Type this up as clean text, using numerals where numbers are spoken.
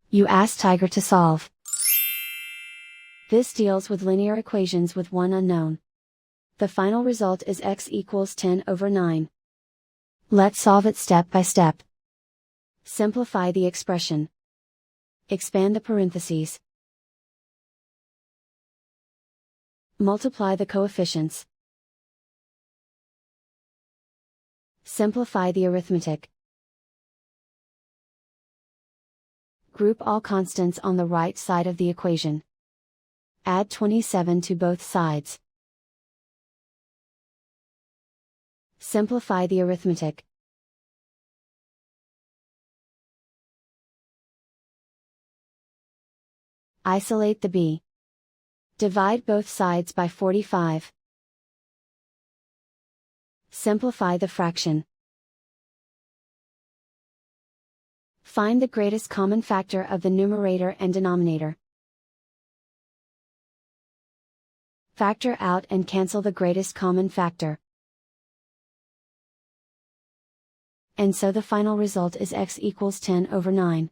You ask Tiger to solve. This deals with linear equations with one unknown. The final result is x equals 10/9. Let's solve it step by step. Simplify the expression. Expand the parentheses. Multiply the coefficients. Simplify the arithmetic. Group all constants on the right side of the equation. Add 27 to both sides. Simplify the arithmetic. Isolate the b. Divide both sides by 45. Simplify the fraction. Find the greatest common factor of the numerator and denominator. Factor out and cancel the greatest common factor. And so the final result is x equals 10/9.